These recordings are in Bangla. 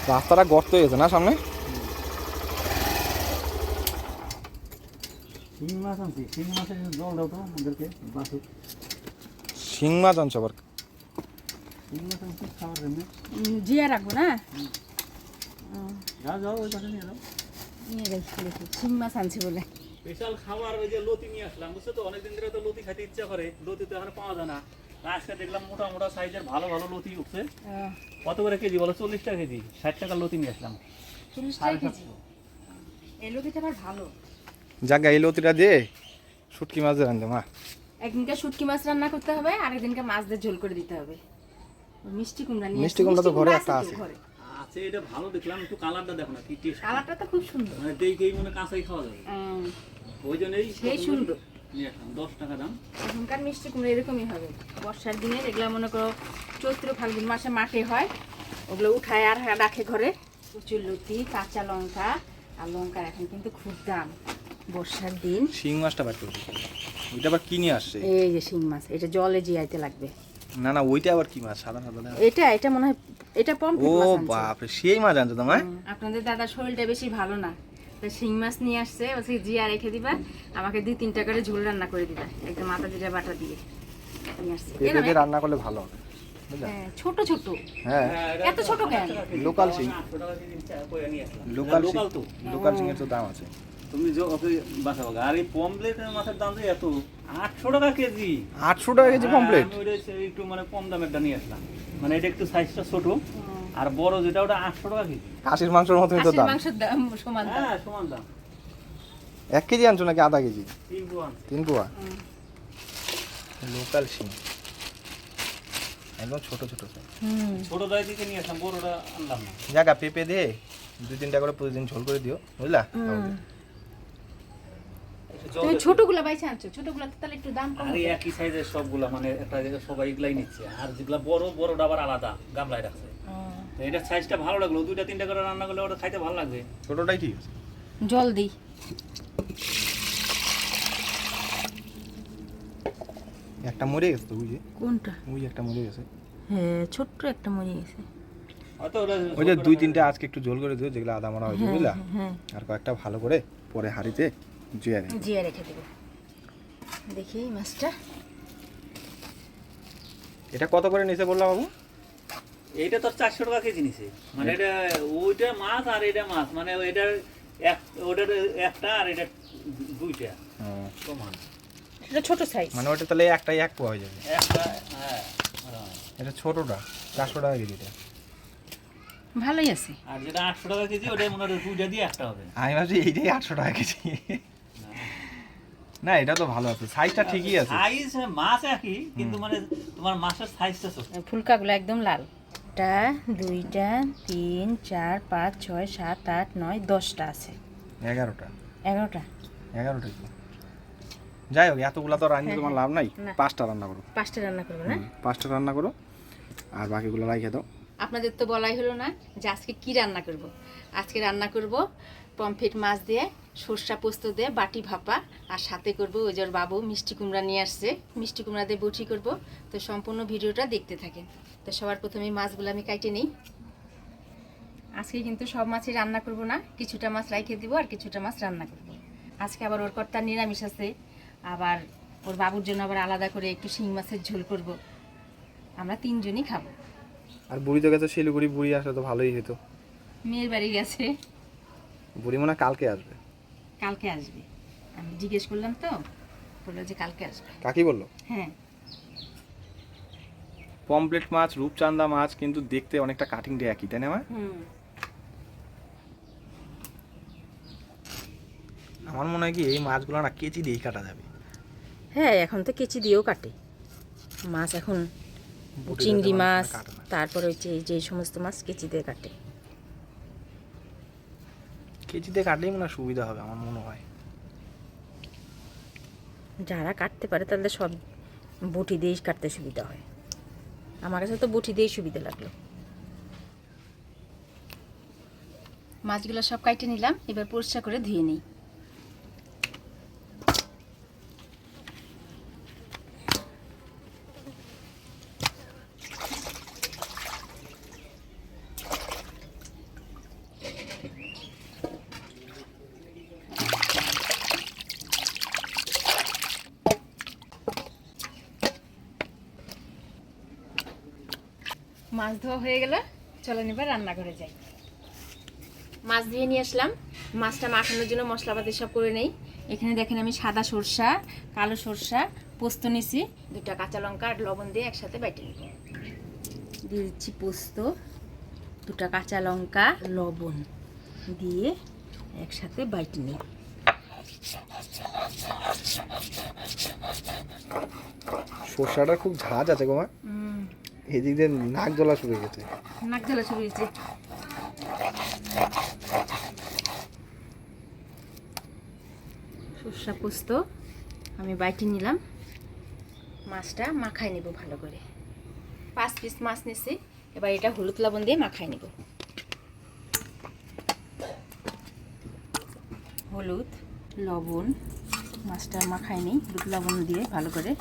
রাস্তাটা গর্ত হয়ে গেছে না সামনে। শিং মাছ আনছি, শিং মাছের জল দাও তো আমাদেরকে বাসে। শিং মাছ আনছো আবার? শিং মাছ আনছি খাওয়ার জন্য। জিয়া রাখবো না? যাও যাও ওই পাশে নিয়ে যাও। নিয়ে গেছি দেখি শিং মাছ আনছি বলে। স্পেশাল খাবার ওই যে লতি নিয়ে আসলাম, বুঝছো তো? অনেকদিন ধরে তো লতি খেতে ইচ্ছা করে, লতি তো এখন পাওয়া যায় না। আজকে দেখলাম মোটা মোটা সাইজের ভালো ভালো লতি উঠছে। কত করে কেজি বলো? 40 টাকা কেজি। 60 টাকা লতি নিয়ে আসলাম। 40 টাকা কেজি? এই লতিটা আবার ভালো। জায়গা এই লতিটা দিয়ে শুটকি মাছ রান্ধে মা। একদিনকে শুটকি মাছ রান্না করতে হবে, আরেকদিনকে মাছ দিয়ে ঝোল করে দিতে হবে। মিষ্টি কুমড়া নিয়ে মিষ্টি কুমড়া তো ঘরে একটা আছে। আছে, এটা ভালো দেখলাম। একটু কালারটা দেখো না কি টেস্ট। কালারটা তো খুব সুন্দর, মানে দেখেই মনে কাঁচাই খাওয়া যাবে। ওই জন্যই সেই সুন্দর। নিয়ে আসলাম, 10 টাকা দাম। এখনকার মিষ্টি কুমড়া এরকমই হবে। বর্ষার দিনে এগুলো মনে করো চৈত্র ফাল্গুন মাসে মাঠে হয়, ওগুলো উঠায় আর রাখে ঘরে। প্রচুর লতি, কাঁচা লঙ্কা আর লঙ্কার এখন কিন্তু খুব দাম বর্ষার দিন। শিং মাছটা বার করবি, ওইটা আবার কি নিয়ে আসছে? এই যে শিং মাছ, এটা জলে জিয়াইতে লাগবে। না না, ওইটা আবার কি মাছ? সাদা সাদা। এটা মনে হয় এটা পমফ্রেট ও মাছ আনছে। বাপ রে, সেই মাছ আনছো তো মা? আপনাদের দাদার শরীরটা বেশি ভালো না, তো শিং মাছ নিয়ে আসছে। বলছে জিয়া রেখে দিবা, আমাকে 2-3টা করে ঝোল রান্না করে দিবা, একদম মাথা জিরা বাটা দিয়ে নিয়ে আসছে। পেঁপে দিয়ে রান্না করলে ভালো হবে। হ্যাঁ, ছোট ছোট। হ্যাঁ, এত ছোট কেন? লোকাল শিং। 800 টাকা কেজি করে নিয়ে আসলাম। লোকাল লোকাল তো। লোকাল শিংয়ের তো দাম আছে। তুমি যে ওকে বাসা বাগা, আর এই পমপ্লেটের মাছের দাম যে এত, 800 টাকা কেজি। 800 টাকা কেজি পমপ্লেট? আমি ওটা একটু মানে কম দামেরটা নিয়ে আসলাম, মানে এটা একটু সাইজটা ছোট, আর বড় যেটা ওটা 800 টাকা কেজি। খাসির মাংসের মতনই তো খাসির দাম। মাংসের দাম সমান দাম। হ্যাঁ, সমান দাম। 1 কেজি আনছো নাকি আধা কেজি? 3 পোয়া। 3 পোয়া লোকাল শিং, একদম ছোট ছোট। ছোট দাই দিকে নিয়ে আসলাম, বড়টা আনলাম না। জায়গা পেঁপে দিয়ে 2-3টা করে প্রতিদিন ঝোল করে দিও, বুঝলা? তুমি ছোটগুলা বাইছে আনছো, ছোটগুলা তো তাহলে একটু দাম কম আর হবে। একই সাইজের সবগুলা, মানে একটা জায়গায় সবাই এগুলাই নিচ্ছে, আর যেগুলা বড় বড়টা আবার আলাদা গামলায় রাখছে। তো এটা সাইজটা ভালো লাগলো, 2-3টা করে রান্না করলে ওটা খাইতে ভালো লাগবে। ছোটটাই ঠিক আছে। জল দিই। একটা মরে গেছে তো, বুঝি কোনটা? ওই একটা মরে গেছে। হ্যাঁ, ছোট্ট একটা মরে গেছে। হয়তো ওটা ওই যে 2-3টা আজকে একটু ঝোল করে দিও, যেগুলো আদা মারা হয়েছে, বুঝলা? হ্যাঁ, আর কয়েকটা ভালো করে পরে হাঁড়িতে জিয়া রেখে। জিয়া রেখে দেবো। দেখি মাছটা এটা কত করে নিছে বললা বাবু? এইটা তো 400 টাকা কেজি নিছে, মানে এটা ওইটা মাছ আর এটা মাছ, মানে এটার ওটার একটা আর এটা 2টা সমান। এটা ছোট সাইজ, মানে ওটা তাহলে একটাই 1 পোয়া হয়ে যাবে। একটা, হ্যাঁ, এটা ছোটটা 400 টাকা কেজিটা। ভালোই আছে। আর যেটা 800 টাকা কেজি ওটা মনে হয় 2টা দিয়ে একটা হবে। আমি ভাবছি এইটাই 800 টাকা কেজি। না, এটা তো ভালো আছে, সাইজটা ঠিকই আছে। সাইজ মাছ একই, কিন্তু মানে তোমার মাছের সাইজটা ছোট। ফুলকাগুলো একদম লাল। 1, 2, 3, 4, 5, 6, 7, 8, 9, 10টা আছে। 11টা 11টা 11টা কি? যাই হোক, এতগুলা তো রান্না তোমার লাভ নাই। না। 5টা রান্না করো। 5টা রান্না করবো না? 5টা রান্না করো, আর বাকিগুলো রাইখে দাও। আপনাদের তো বলাই হলো না যে আজকে কি রান্না করব। আজকে রান্না করব পমফ্রেট মাছ দিয়ে সরষা পোস্ত দিয়ে বাটি ভাপা, আর সাথে করব ওই যে ওর বাবু মিষ্টি কুমড়া নিয়ে আসছে, মিষ্টি কুমড়া দিয়ে বটি করব। তো সম্পূর্ণ ভিডিওটা দেখতে থাকেন। তো সবার প্রথমে মাছগুলো আমি কাটে নিই। আজকে কিন্তু সব মাছই রান্না করব না, কিছুটা মাছ রাইখে দিব আর কিছুটা মাছ রান্না করব। আজকে আবার ওর কর্তার নিরামিষ আছে, আবার ওর বাবুর জন্য আবার আলাদা করে একটু শিং মাছের ঝোল করব। আমরা 3 জনই খাবো। আর বুড়ি তো গেছে শিলিগুড়ি, বুড়ি আসলে তো ভালোই হতো। মেয়ের বাড়ি গেছে, বুড়ি মনে হয় কালকে আসবে। কালকে আসবে। আমি জিজ্ঞেস করলাম তো, বললো যে কালকে আসবে। কাকি বললো? হ্যাঁ। পমপ্লেট মাছ, রূপচাঁদা মাছ কিন্তু দেখতে অনেকটা কাটিং দিয়ে একই, তাই না? আমার মনে হয় কি এই মাছগুলো না কেচি দিয়েই কাটা যাবে। হ্যাঁ, এখন তো কেচি দিয়েও কাটে মাছ। এখন চিংড়ি মাছ, তারপরে হচ্ছে যে সমস্ত মাছ কেচি দিয়ে কাটে। কেচি দিয়ে কাটলেই মনে হয় সুবিধা হবে আমার মনে হয়। যারা কাটতে পারে তাদের সব বটি দিয়েই কাটতে সুবিধা হয়। আমার কাছে তো বটি দিয়েই সুবিধা লাগলো। মাছগুলো সব কাটে নিলাম, এবার পরিষ্কার করে ধুয়ে নিই। মাছ ধোয়া হয়ে গেল, চলো এবার রান্না করে যাই। মাছ ধুয়ে নিয়ে আসলাম, মাছটা মাখানোর জন্য মশলাপাতি সব করে নেই। এখানে দেখেন আমি সাদা সরষা, কালো সরষা, পোস্ত নিছি, 2টা কাঁচা লঙ্কা আর লবণ দিয়ে একসাথে বেটে নিব। দিয়ে দিচ্ছি পোস্ত, 2টা কাঁচা লঙ্কা, লবণ দিয়ে একসাথে বেটে নিই। সরষাটা খুব ঝাঁজ আছে গো মা, এদিক দিয়ে নাক জ্বলা শুরু হয়ে গেছে। নাক জ্বালা শুরু হয়েছে। সরষা পোস্ত আমি বাইটে নিলাম, মাছটা মাখাই নেব ভালো করে। 5 পিস মাছ নিছি, এবার এটা হলুদ লবণ দিয়ে মাখাই নেব। হলুদ লবণ মাছটা মাখাই নিই হলুদ লবণ দিয়ে ভালো করে।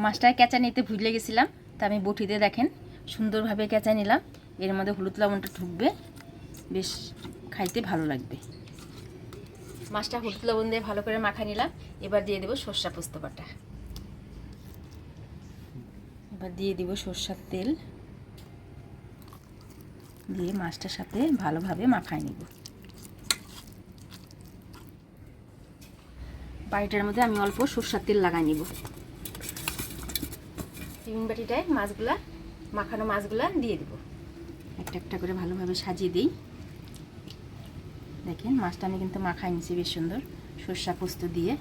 মাছটা কেঁচা নিতে ভুলে গেছিলাম, তা আমি বটি দিয়ে দেখেন সুন্দরভাবে কেঁচা নিলাম। এর মধ্যে হলুদ লবণটা ঢুকবে, বেশ খাইতে ভালো লাগবে। মাছটা হলুদ লবণ দিয়ে ভালো করে মাখা নিলাম। এবার দিয়ে দেবো সরষা পোস্ত বাটা, এবার দিয়ে দিব সরষার তেল, দিয়ে মাছটার সাথে ভালোভাবে মাখাই নিব। বাটিটার মধ্যে আমি অল্প সরষার তেল লাগাই নিব। টিফিন বাটিটায় মাছগুলা, মাখানো মাছগুলা দিয়ে দিব, একটা একটা করে ভালোভাবে সাজিয়ে দিই। দেখেন মাছটা আমি কিন্তু মাখাই নিছি বেশ সুন্দর সরষা পোস্ত দিয়ে।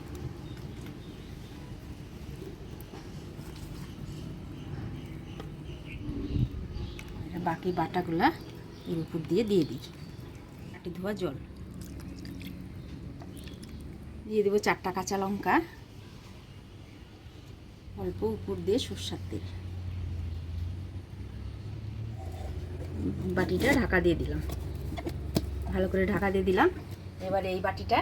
বাকি বাটাগুলা এর উপর দিয়ে দিই। কাটি ধোয়া জল দিয়ে দেবো, 4টা কাঁচা লঙ্কা, অল্প উপর দিয়ে সরষার তেল, বাটিটা ঢাকা দিয়ে দিলাম, ভালো করে ঢাকা দিয়ে দিলাম। এবার এই বাটিটা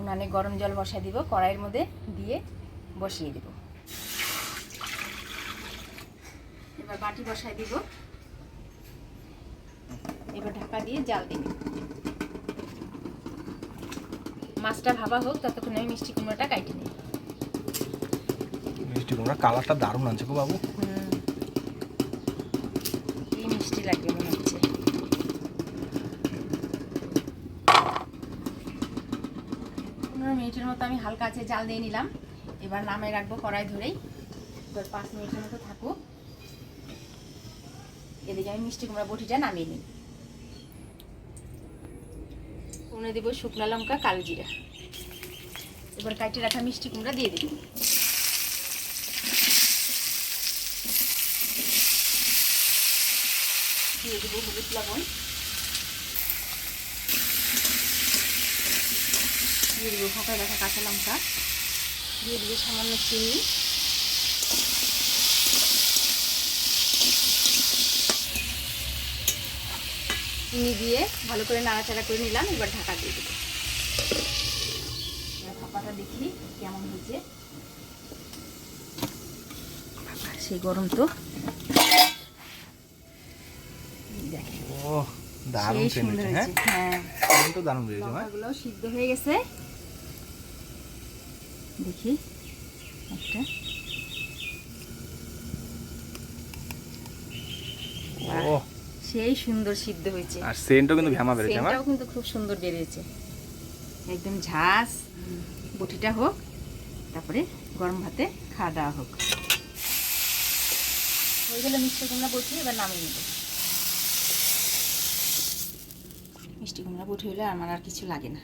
উনানে গরম জল বসাই দিব, কড়াইয়ের মধ্যে দিয়ে বসিয়ে দেব। এবার বাটি বসাই দিব, এবার ঢাকা দিয়ে জাল দিব। মাছটা ভাবা হোক, ততক্ষণ আমি মিষ্টি কুমড়োটা কাটি নিই। মিষ্টি কুমড়া কালারটা দারুণ আছে গো বাবু। এই মিষ্টি লাগবে মনে হচ্ছে। 15 মিনিটের মতো আমি হালকা আছে জাল দিয়ে নিলাম। এবার নামিয়ে রাখবো কড়াই ধরেই। এবার 5 মিনিটের মতো থাকুক। এদিকে আমি মিষ্টি কুমড়া বটিটা নামিয়ে নিই। উনে দেবো শুকনো লঙ্কা, কালো জিরা। এবার কাটে রাখা মিষ্টি কুমড়া দিয়ে দেব। দিয়ে দেবো হলুদ লবণ, দিয়ে দেবো ফাঁকা রাখা কাঁচা লঙ্কা, দিয়ে দেবো সামান্য চিনি, চিনি দিয়ে ভালো করে নাড়াচাড়া করে নিলাম। এবার ঢাকা দিয়ে দেবো। ভাপাটা দেখি কেমন হয়েছে। সেই গরম তো দেখেন, ও দারুণ সেন্ট হয়েছে। হ্যাঁ সেন্ট তো দারুণ হয়েছে। লঙ্কাগুলোও সিদ্ধ হয়ে গেছে, দেখি একটা। ও সেই সুন্দর সিদ্ধ হয়েছে, আর সেন্টও কিন্তু ঘামা বের হয়েছে। সেন্টটাও কিন্তু খুব সুন্দর বের হয়েছে, একদম ঝাঁস। বটিটা হোক, তারপরে গরম ভাতে খাওয়া দাওয়া হোক। হয়ে গেলে মিষ্টি কুমড়া বটি এবার নামিয়ে নেব। মিষ্টি কুমড়া বটি হলে আমার আর কিছু লাগে না,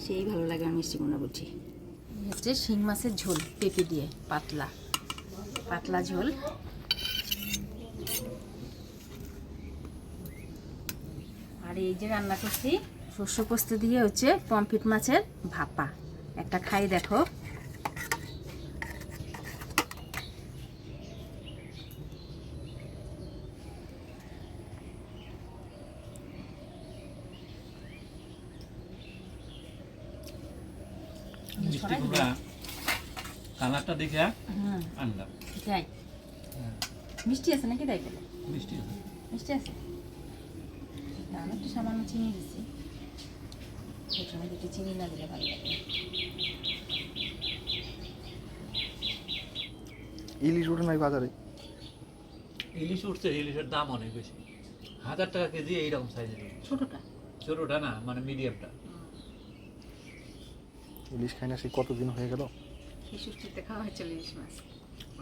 সেই ভালো লাগে আমার মিষ্টি কুমড়া বটি। হচ্ছে শিং মাছের ঝোল, পেঁপে দিয়ে পাতলা পাতলা ঝোল। আর এই যে রান্না করছি শস্য পোস্ত দিয়ে হচ্ছে পমফ্রেট মাছের ভাপা। একটা খাই দেখো। মিষ্টি কুমড়া কালারটা দেখে আনলাম। তাই মিষ্টি আছে নাকি? তাই বলে মিষ্টি মিষ্টি আছে। আমি একটু সামান্য চিনি দিচ্ছি, সমস্যা আমাদের একটু চিনি না দিলে ভালো লাগে না। ইলিশ উঠে নাই বাজারে? ইলিশ উঠছে, ইলিশের দাম অনেক বেশি, 1000 টাকা কেজি এইরকম সাইজের। ছোটটা ছোটটা না, মানে মিডিয়ামটা। ইলিশ খাই না সেই কতদিন হয়ে গেল। এই সুস্থিতে খাওয়া হচ্ছে ইলিশ মাছ।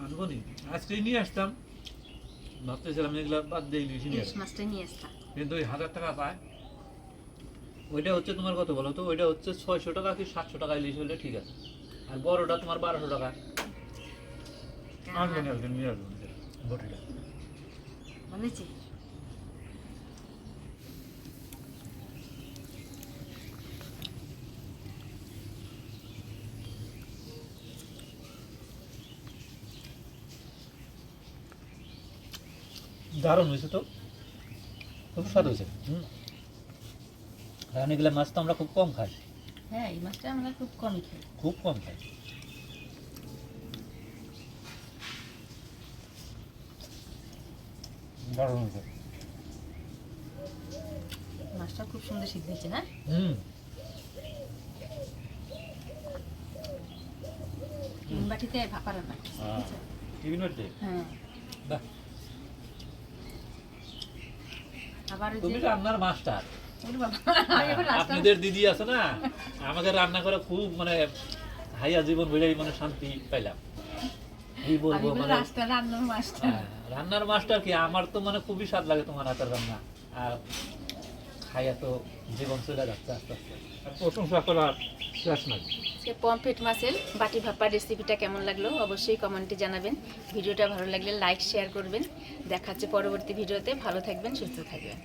আনবো নি, আজকে নিয়ে আসতাম, ভাবতেছিলাম এগুলো বাদ দিয়ে ইলিশ নিয়ে ইলিশ আসতাম। মাছটাই নিয়ে আসতাম। কিন্তু ওই 1000 টাকা পায়, ওইটা হচ্ছে তোমার কত বলো তো, ওইটা হচ্ছে 600 টাকা কি 700 টাকা ইলিশ হলে ঠিক আছে, আর বড়টা তোমার 1200 টাকা। আনবো নি, একদিন নিয়ে আসবো বটিটা। বলেছি দারুণ হয়েছে তো, খুব স্বাদ হয়েছে। কারণ এগুলো মাছ তো আমরা খুব কম খাই, হ্যাঁ এই মাছটা আমরা খুব কমই খাই। খুব কম খাই। দারুণ হয়েছে। মাছটা খুব সুন্দর সিদ্ধ হয়েছে না? তিন বাটিতে ভাপা রান্না করছি, বুঝেছো? টিফিন হচ্ছে। হ্যাঁ বাহ, আবার ওই তুমি যে রান্নার মাস্টার। ওরে বাবা, আমি এখন রাস্তা- আপনাদের দিদি আছে না, আমাকে রান্না করে খুব মানে হাইয়া জীবন বেড়েই মানে শান্তি পাইলাম। কি আমি বলবো বলি মানে, রাস্তা রান্নার মাছটা। হ্যাঁ, রান্নার মাস্টার কি, আমার তো মানে খুবই স্বাদ লাগে তোমার হাতের রান্না, আর খাইয়া তো জীবন চলে যাচ্ছে আস্তে আস্তে, আর প্রশংসা করার শেষ নাই। আজকে পমফ্রেট মাছের বাটি ভাপা রেসিপিটা কেমন লাগলো অবশ্যই কমেন্টে জানাবেন। ভিডিওটা ভালো লাগলে লাইক শেয়ার করবেন। দেখা হচ্ছে পরবর্তী ভিডিওতে। ভালো থাকবেন, সুস্থ থাকবেন।